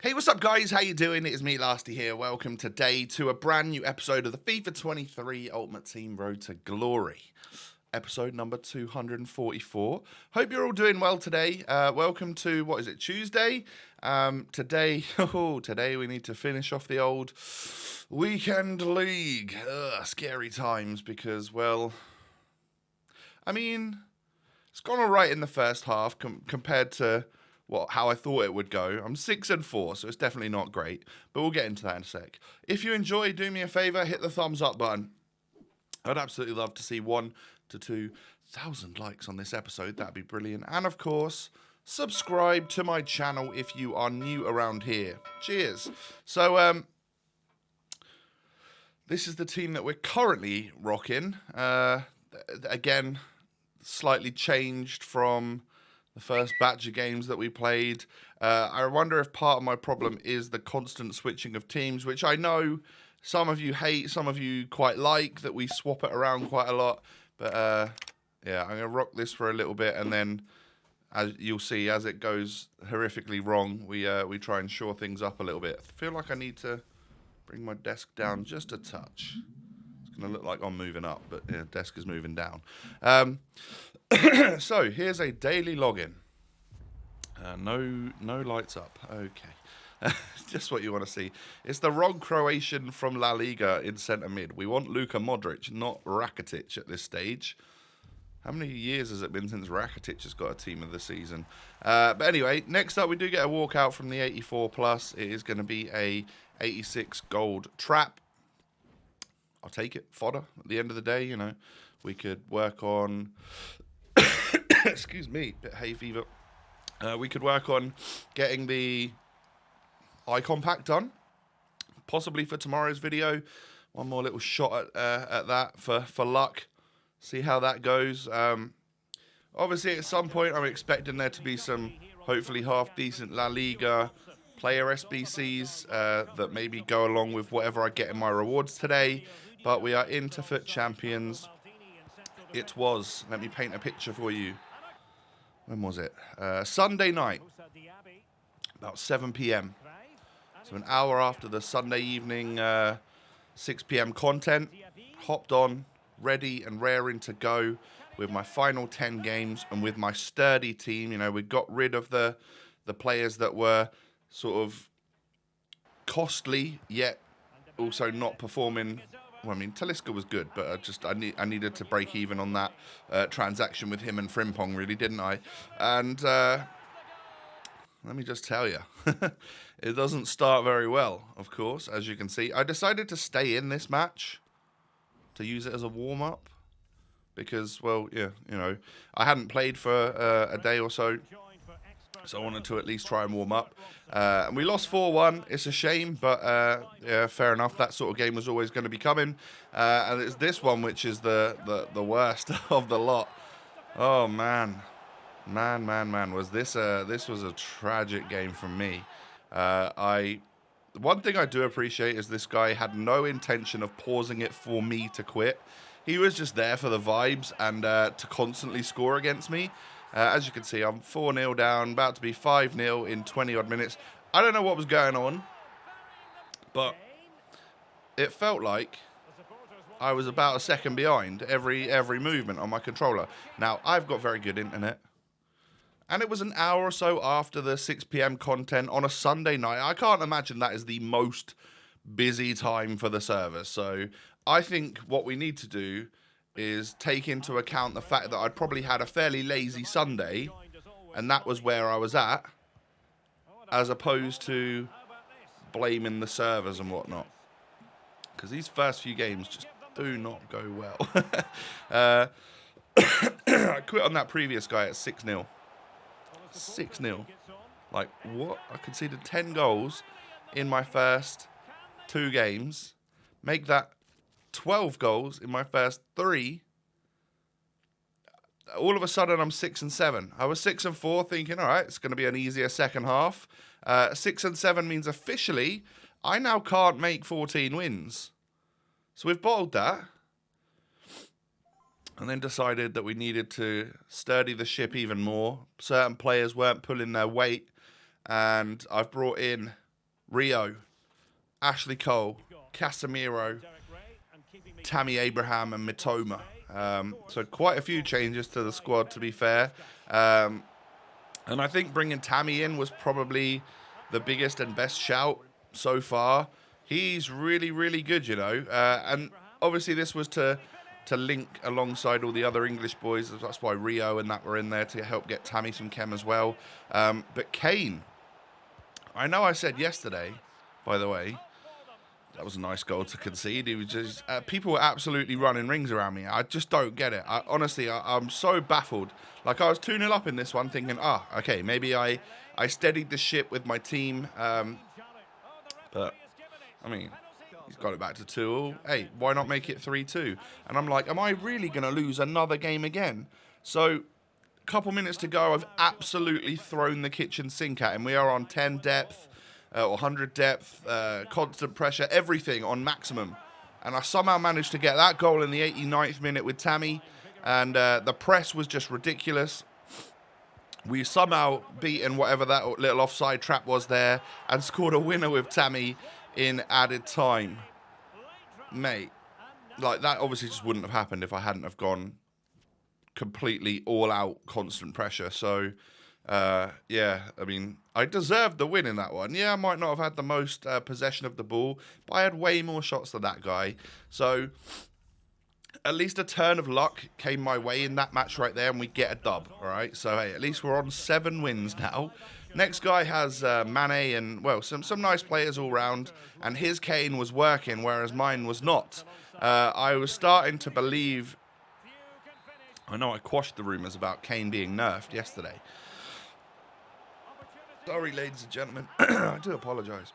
Hey, what's up, guys? How you doing? It is me, Lasty here. Welcome today to a brand new episode of the FIFA 23 Ultimate Team Road to Glory. Episode number 244. Hope you're all doing well today. Welcome to, what is it, Tuesday? Today we need to finish off the old weekend league. Scary times because, well, I mean, it's gone all right in the first half compared to how I thought it would go. I'm 6-4, so it's definitely not great, but we'll get into that in a sec. If you enjoy, do me a favor, hit the thumbs up button. I'd absolutely love to see 1,000 to 2,000 likes on this episode. That'd be brilliant. And of course, subscribe to my channel if you are new around here. Cheers. So, this is the team that we're currently rocking. Again, slightly changed from the first batch of games that we played. I wonder if part of my problem is the constant switching of teams, which I know some of you hate, some of you quite like, that we swap it around quite a lot. But yeah, I'm going to rock this for a little bit, and then as you'll see, as it goes horrifically wrong, we try and shore things up a little bit. I feel like I need to bring my desk down just a touch. It's going to look like I'm moving up, but yeah, desk is moving down. So, here's a daily login. No lights up. Okay. Just what you want to see. It's the wrong Croatian from La Liga in centre mid. We want Luka Modric, not Rakitic at this stage. How many years has it been since Rakitic has got a team of the season? But anyway, next up we do get a walkout from the 84 plus. It is going to be a 86 gold trap. I'll take it. Fodder. At the end of the day, you know, we could work on... Excuse me, bit hay fever. We could work on getting the icon pack done, possibly for tomorrow's video. One more little shot at that for luck. See how that goes. Obviously, at some point, I'm expecting there to be some hopefully half-decent La Liga player SBCs that maybe go along with whatever I get in my rewards today. But we are into FUT Champions. It was, let me paint a picture for you. When was it? Sunday night, about 7 p.m. So an hour after the Sunday evening 6 p.m. content, hopped on, ready and raring to go with my final 10 games and with my sturdy team. You know, we got rid of the players that were sort of costly, yet also not performing. Well, I mean, Talisca was good, but I needed to break even on that transaction with him and Frimpong, really, didn't I? And let me just tell you, it doesn't start very well, of course, as you can see. I decided to stay in this match to use it as a warm-up because, well, yeah, you know, I hadn't played for a day or so, so I wanted to at least try and warm up. And we lost 4-1. It's a shame, but yeah, fair enough. That sort of game was always going to be coming. And it's this one which is the worst of the lot. Oh, man. Man. This was a tragic game from me. One thing I do appreciate is this guy had no intention of pausing it for me to quit. He was just there for the vibes and to constantly score against me. As you can see, I'm 4-0 down, about to be 5-0 in 20-odd minutes. I don't know what was going on, but it felt like I was about a second behind every movement on my controller. Now, I've got very good internet, and it was an hour or so after the 6 p.m. content on a Sunday night. I can't imagine that is the most busy time for the server. So I think what we need to do is take into account the fact that I'd probably had a fairly lazy Sunday, and that was where I was at, as opposed to blaming the servers and whatnot. Because these first few games just do not go well. I quit on that previous guy at 6-0. 6-0. Like, what? I conceded 10 goals in my first 2 games. Make that 12 goals in my first 3. All of a sudden, I'm 6-7. I was 6-4, thinking, all right, it's going to be an easier second half. 6-7 means officially, I now can't make 14 wins. So we've bottled that. And then decided that we needed to sturdy the ship even more. Certain players weren't pulling their weight. And I've brought in Rio, Ashley Cole, Casemiro, Tammy Abraham and Mitoma. So quite a few changes to the squad, to be fair. And I think bringing Tammy in was probably the biggest and best shout so far. He's really, really good, you know. And obviously this was to link alongside all the other English boys. That's why Rio and that were in there to help get Tammy some chem as well. But Kane, I know I said yesterday, by the way, that was a nice goal to concede. He was just people were absolutely running rings around me. I just don't get it. Honestly, I'm so baffled. Like, I was 2-0 up in this one thinking, okay, maybe I steadied the ship with my team. But, I mean, he's got it back to 2-2. Hey, why not make it 3-2? And I'm like, am I really going to lose another game again? So, a couple minutes to go, I've absolutely thrown the kitchen sink at him. We are on 10 depth. Or 100 depth, constant pressure, everything on maximum. And I somehow managed to get that goal in the 89th minute with Tammy. And the press was just ridiculous. We somehow beaten whatever that little offside trap was there and scored a winner with Tammy in added time. Mate, like, that obviously just wouldn't have happened if I hadn't have gone completely all out constant pressure. So... yeah, I mean, I deserved the win in that one. Yeah, I might not have had the most possession of the ball, but I had way more shots than that guy. So, at least a turn of luck came my way in that match right there, and we get a dub, all right? So, hey, at least we're on 7 wins now. Next guy has Mane and, well, some nice players all round, and his Kane was working, whereas mine was not. I was starting to believe... I know I quashed the rumours about Kane being nerfed yesterday. Sorry, ladies and gentlemen. I do apologise.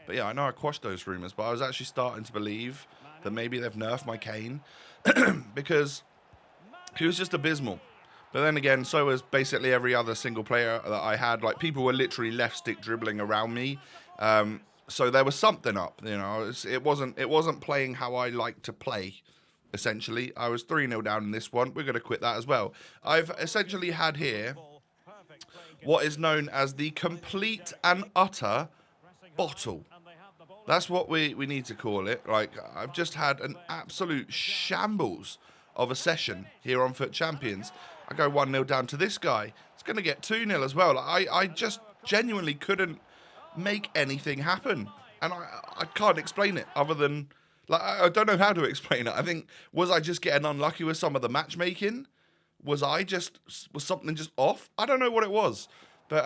But yeah, I know I quashed those rumours, but I was actually starting to believe that maybe they've nerfed my Kane because he was just abysmal. But then again, so was basically every other single player that I had. Like, people were literally left stick dribbling around me. So there was something up, you know. It wasn't playing how I like to play. Essentially, I was 3-0 down in this one. We're going to quit that as well. I've essentially had here what is known as the complete and utter bottle. That's what we need to call it. Like, I've just had an absolute shambles of a session here on FUT Champions. I go 1-0 down to this guy. It's going to get 2-0 as well. Like, I just genuinely couldn't make anything happen. And I can't explain it other than... Like, I don't know how to explain it. I think, was I just getting unlucky with some of the matchmaking? Was something just off? I don't know what it was. But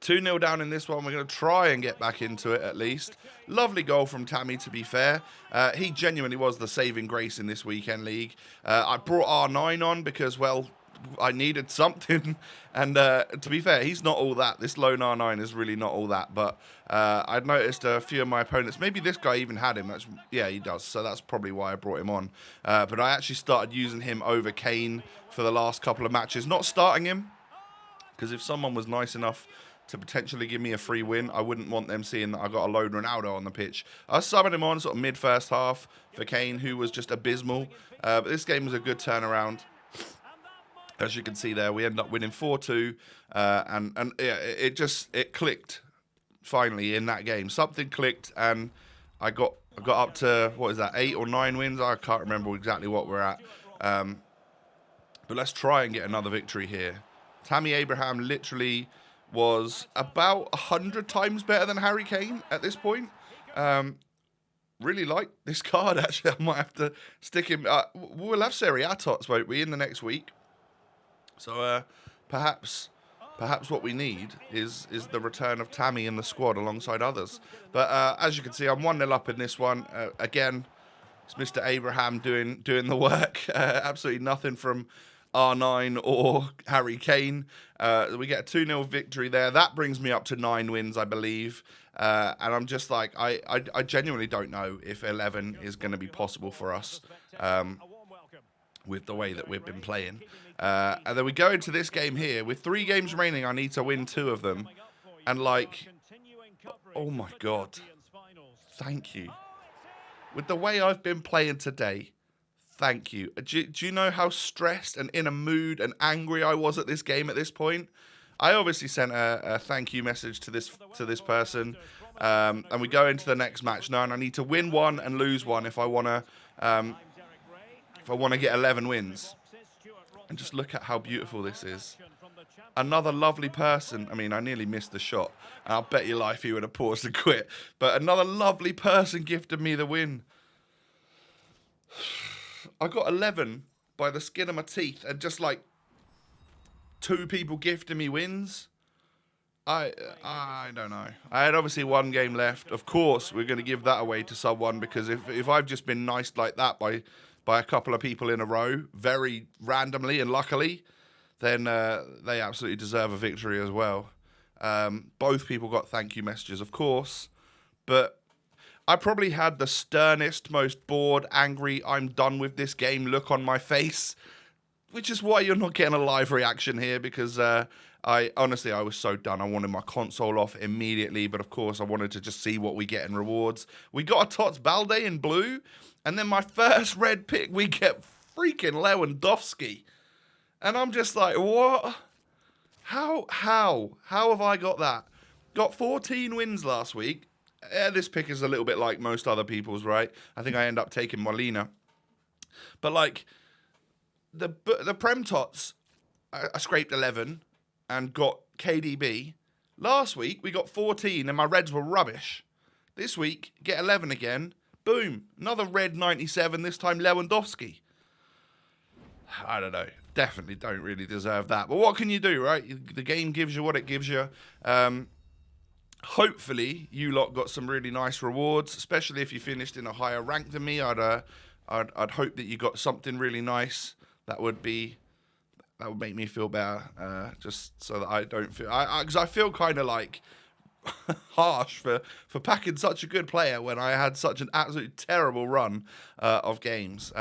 2-0 down in this one. We're going to try and get back into it at least. Lovely goal from Tammy, to be fair. He genuinely was the saving grace in this weekend league. I brought R9 on because, well, I needed something. And to be fair, he's not all that. This lone R9 is really not all that. But I'd noticed a few of my opponents, maybe this guy even had him. Yeah, he does. So that's probably why I brought him on. But I actually started using him over Kane for the last couple of matches. Not starting him, because if someone was nice enough to potentially give me a free win, I wouldn't want them seeing that I got a lone Ronaldo on the pitch. I was subbing him on sort of mid-first half for Kane, who was just abysmal. But this game was a good turnaround. As you can see there, we end up winning 4-2, and yeah, it clicked finally in that game. Something clicked, and I got up to, what is that, 8 or 9 wins? I can't remember exactly what we're at. But let's try and get another victory here. Tammy Abraham literally was about 100 times better than Harry Kane at this point. Really like this card, actually. I might have to stick him. We'll have Serie A TOTS, won't we, in the next week? So perhaps what we need is the return of Tammy in the squad alongside others. But as you can see, I'm 1-0 up in this one. Again, it's Mr. Abraham doing the work. Absolutely nothing from R9 or Harry Kane. We get a 2-0 victory there. That brings me up to 9 wins, I believe. And I'm just like, I genuinely don't know if 11 is going to be possible for us. With the way that we've been playing. And then we go into this game here. With 3 games remaining, I need to win 2 of them. And like, oh my God. Thank you. With the way I've been playing today, thank you. Do you know how stressed and in a mood and angry I was at this game at this point? I obviously sent a thank you message to this person, and we go into the next match now, and I need to win one and lose one if I want to get 11 wins. And just look at how beautiful this is. Another lovely person. I mean, I nearly missed the shot. And I'll bet your life he would have paused and quit. But another lovely person gifted me the win. I got 11 by the skin of my teeth. And just like 2 people gifting me wins. I don't know. I had obviously 1 game left. Of course, we're going to give that away to someone. Because if I've just been nice like that by a couple of people in a row, very randomly and luckily, then they absolutely deserve a victory as well. Both people got thank you messages, of course, but I probably had the sternest, most bored, angry, I'm done with this game look on my face, which is why you're not getting a live reaction here, because I was so done. I wanted my console off immediately, but of course I wanted to just see what we get in rewards. We got a Tots Balde in blue, and then my first red pick, we get freaking Lewandowski. And I'm just like, what? How have I got that? Got 14 wins last week. This pick is a little bit like most other people's, right? I think I end up taking Molina. But like, the Prem Tots, I scraped 11 and got KDB. Last week, we got 14 and my Reds were rubbish. This week, get 11 again. Boom. Another red 97, this time Lewandowski. I don't know. Definitely don't really deserve that. But what can you do, right? The game gives you what it gives you. Hopefully, you lot got some really nice rewards, especially if you finished in a higher rank than me. I'd hope that you got something really nice. That would make me feel better. Just so that I don't feel... Because I feel kind of like harsh for packing such a good player when I had such an absolutely terrible run of games.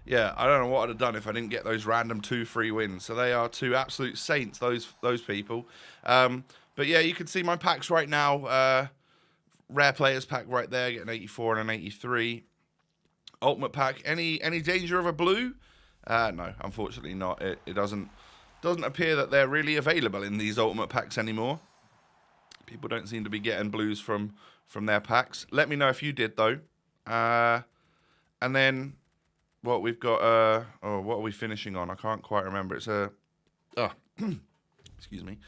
Yeah, I don't know what I'd have done if I didn't get those random 2 free wins. So they are 2 absolute saints, those people. But yeah, you can see my packs right now. Rare players pack right there, getting 84 and an 83. Ultimate pack. Any danger of a blue? No, unfortunately not. It doesn't appear that they're really available in these ultimate packs anymore. People don't seem to be getting blues from their packs. Let me know if you did though. And then what we've got, what are we finishing on? I can't quite remember. It's excuse me.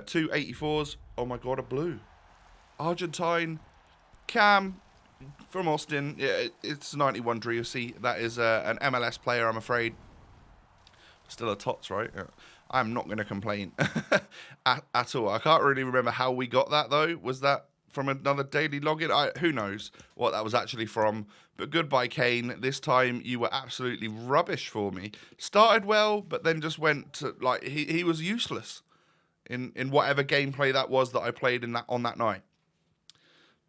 2 84s. Oh my God, a blue. Argentine. Cam from Austin. Yeah, it's 91 Driussi. That is an MLS player, I'm afraid. Still a Tots, right? Yeah. I'm not going to complain at all. I can't really remember how we got that, though. Was that from another daily login? Who knows what that was actually from. But goodbye, Kane. This time you were absolutely rubbish for me. Started well, but then just went to, like, he was useless in whatever gameplay that was that I played on that night.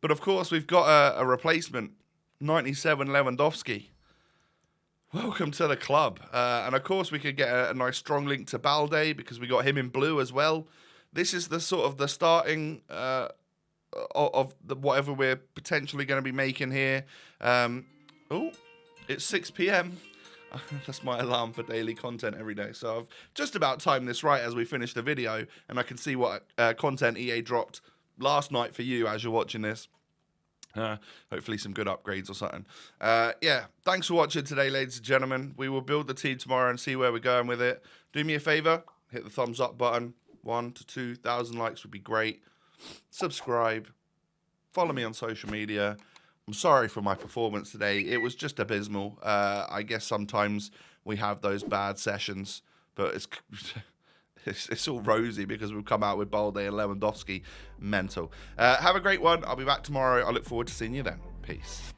But of course, we've got a replacement, 97 Lewandowski. Welcome to the club. And of course, we could get a nice strong link to Balde because we got him in blue as well. This is the sort of the starting of the whatever we're potentially going to be making here. Oh, it's 6 p.m. That's my alarm for daily content every day. So I've just about timed this right as we finish the video, and I can see what content EA dropped last night for you as you're watching this. Hopefully some good upgrades or something. Yeah, thanks for watching today, ladies and gentlemen. We will build the team tomorrow and see where we're going with it. Do me a favor, hit the thumbs up button. 1,000 to 2,000 likes would be great. Subscribe. Follow me on social media. I'm sorry for my performance today. It was just abysmal. I guess sometimes we have those bad sessions, but it's all rosy because we've come out with Balde and Lewandowski. Mental. Have a great one. I'll be back tomorrow. I look forward to seeing you then. Peace.